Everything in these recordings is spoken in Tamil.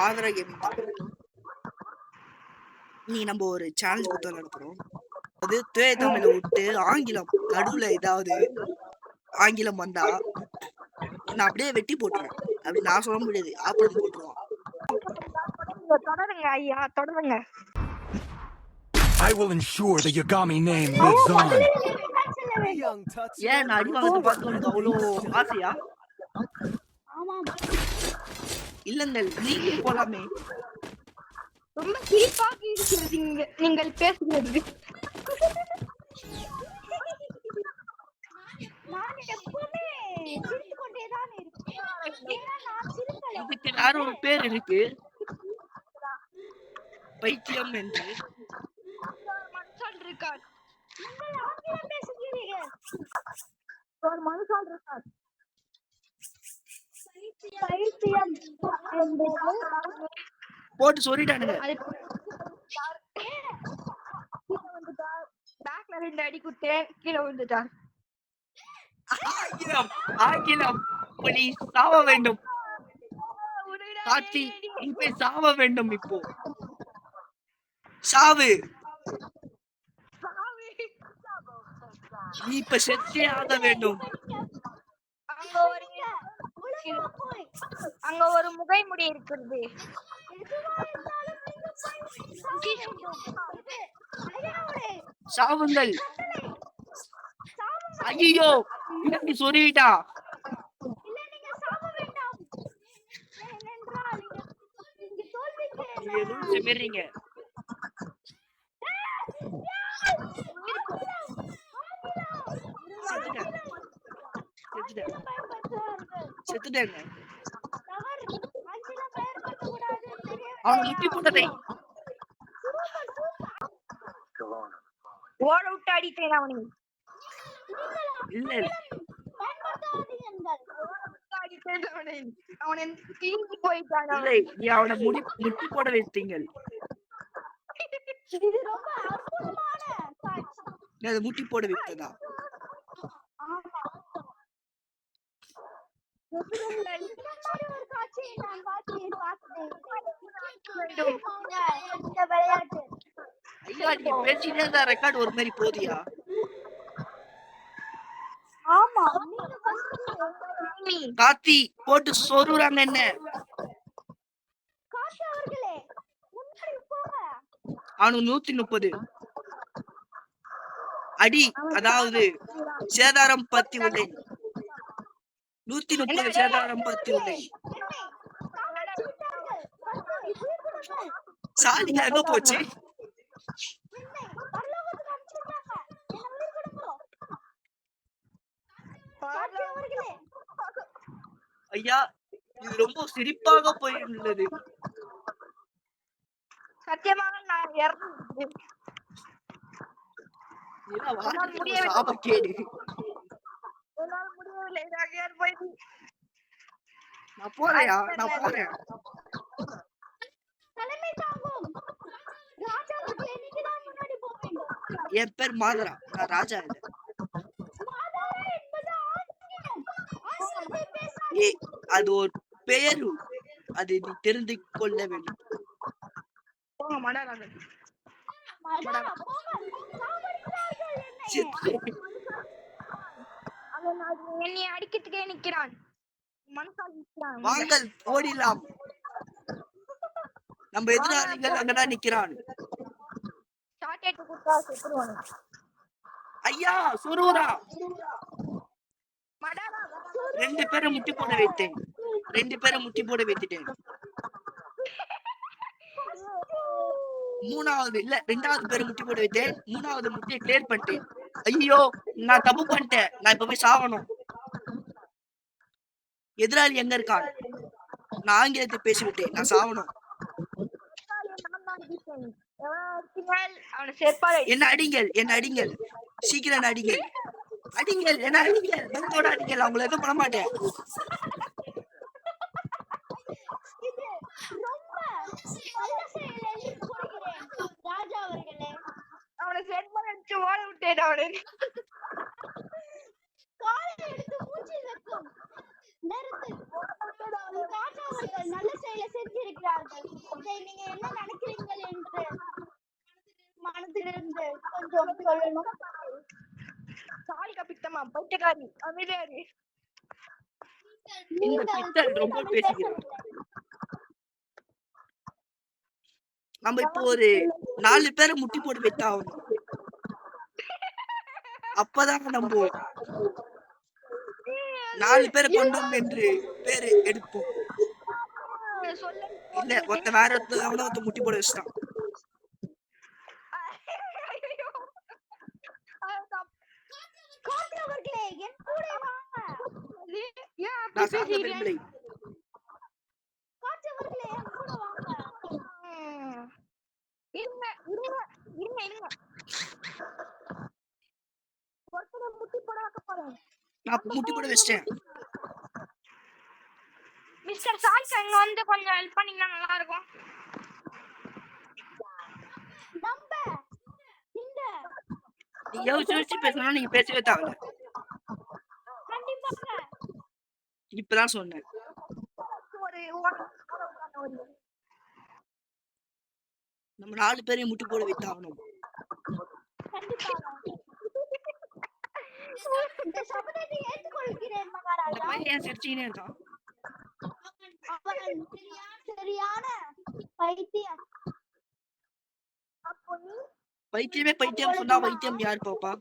ஆதரா கேமிங் தான். நீ நம்ம ஒரு சேலஞ்ச் கொடுத்து நடத்துறோம். அது தூய தமிழை விட்டு ஆங்கிலம் நடுவுல ஏதாவது ஆங்கிலம் வந்தா நான் அப்படியே வெட்டி போட்டுருவேன். அப்படி நான் சொல்ல முடியாது, ஆப்படம் போட்டுருவான். தொடருங்க ஐயா, தொடருங்க. I will ensure the Yagami name lives on. ஏன் நான் அடி வாங்கத்தை பார்த்து உனக்கு அவ்வளோ ஆசையா? இல்லங்கள், நீங்களே போலாமே. ரொம்ப சிரிப்பாக இருக்கிறது நீங்கள் பேசுகிறது. இதுக்கு வேற ஒரு பேர் இருக்கு, பைத்தியம் என்று. மனுஷன் இருக்கார். ஒரு மனுஷன் இருக்கார். பைத்தியம் போட்டு சொல்லிட்டானுங்க. பேக்ல 2 அடி குட்டேன், கீழே விழுந்துட்டார். ஆங்கிலம் ஆங்கிலம், நீ சாவ வேண்டும். கார்த்தி, நீ போய் சாவ வேண்டும். இப்போ சாவு. நீ இப்ப செத்தே ஆக வேண்டும். அங்க ஒரு முகை முடி இருக்கிறது. சாவுங்கள். ஐயோ, நீ சொல்லிட்டா. செத்துட்டேன் அவனை முட்டி போட்டதை ஓட விட்டு அடித்தேன் அவனை. இல்ல அவனை தீங்கி போயிட்டான். இல்லை, நீ அவனை முட்டி போட வைத்தீங்கள். அதை முட்டி போட வைத்ததா? ஐயா, நீ பேசினே தான் ரெக்கார்ட் ஒரு மாதிரி போதியா? கார்த்தி போட்டு சொருறாங்க என்ன? அவனுக்கு 130 அடி, அதாவது சேதாரம் பத்தி உள்ளேன். 130 சேதாரம் பத்தி உள்ளேன். சாலிங்க எங்க போச்சு? ஐயா, இது ரொம்ப சிரிப்பாக போயுள்ளது. சத்தியமாக நான் இறந்தேன். கேடு முடியவில்லை. நான் போறேன், நான் போறேன். என் பேர் மாதரா, நான் ராஜா இல்ல. அது ஒரு பெயர், அது நீ தெரிந்து கொள்ள வேண்டும். என்னை அடிக்கிறதுக்கே நிக்கிறான். வாங்கள் ஓடிலாம். நம்ம எதிராளிகள் அங்கதான் நிக்கிறான். ஐயா சுருவரா, 2 பேரை முட்டி போட வைத்தேன். 2 பேரை முட்டி போட வைத்துட்டேன். 2வது பேரை முட்டி போட வைத்தேன். 3வது முட்டியை கிளியர் பண்ணிட்டேன். ஐயோ, நான் தப்பு பண்ணிட்டேன். நான் இப்ப போய் சாவணும். எதிராளி எங்க இருக்கான்? நான் ஆங்கிலத்தை பேசிவிட்டேன். நான் சாவணும். என்ன அடிங்கள், என்ன அடிங்கள், சீக்கிரம் அடிங்கள், அடிங்கள், என்ன அடிங்கள், பந்தோட அடிங்கள். அவங்கள எதுவும் பண்ண மாட்டேன். அவனை செட் பண்ணி ஓட விட்டேன். அவனை நல்ல செயலை செஞ்சிருக்கிறார்கள். சொல்லணும். சாரி கப்பித்தம்மா பைத்தியக்காரி அமைதியாரு. இந்த பித்தல் ரொம்ப பேசிக்கிறோம். நம்ம இப்போ ஒரு 4 பேரை முட்டி போட்டு வெட்டாகணும். அப்பதான் நம்ம 4 பேரை கொண்டோம் என்று பேரு எடுப்போம். சொல்ல இல்ல ஒருத்த வேற அவன ஒருத்த முட்டி போட வச்சுட்டான். காற்றவர்களே என் கூட வாங்க. நான் சாக விரும்பலை. காற்றவர்களே என் கூட வாங்க. இருங்க இருங்க இருங்க இருங்க. ஒருத்தரை முட்டி போட வைக்க போறேன். நான் முட்டி போட வச்சிட்டேன். மிஸ்டர் சாய்ஸ் இங்க வந்து கொஞ்சம் ஹெல்ப் பண்ணீங்கன்னா நல்லா இருக்கும். நம்ப இந்த நீ யோசிச்சு பேசணும். நீங்க பேசவே தேவையில்ல. கண்டிப்பாக இப்பதான் சொன்னேன். நம்ம 4 பேரையும் முட்டி போட வைத்தாகணும். இந்த சபதத்தை ஏற்றுக்கொள்கிறேன் மகாராஜா. இந்த பையன் ஏன் சிரிச்சுக்கினே இருக்கான்? அவன் சரியான பைத்தியம். அப்போ நீ பைத்தியமே பைத்தியம் சொன்னா வைத்தியம் யார் பாப்பா?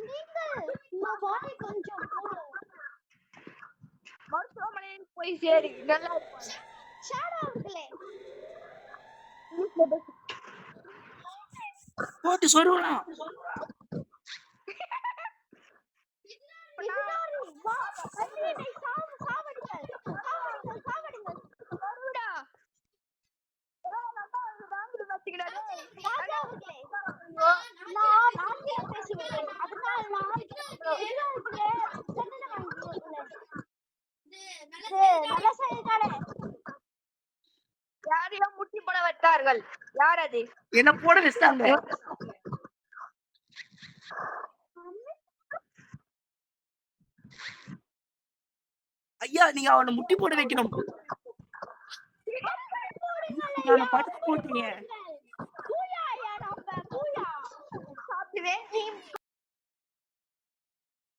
நீங்கள் உங்க வாயை கொஞ்சம் மூடு. மருத்துவமனையில் போய் சேரு. நல்லா இருக்கும். ஷாடோ அவர்களே போட்டு சொருவலாம். யாரையோ முட்டி போட வைத்தார்கள். யார் அது? என்ன போட வச்சாங்க. ஐயா நீங்க அவனை முட்டி போட வைக்கணும். படுத்து போட்டீங்க. சாப்பிடுவேன்.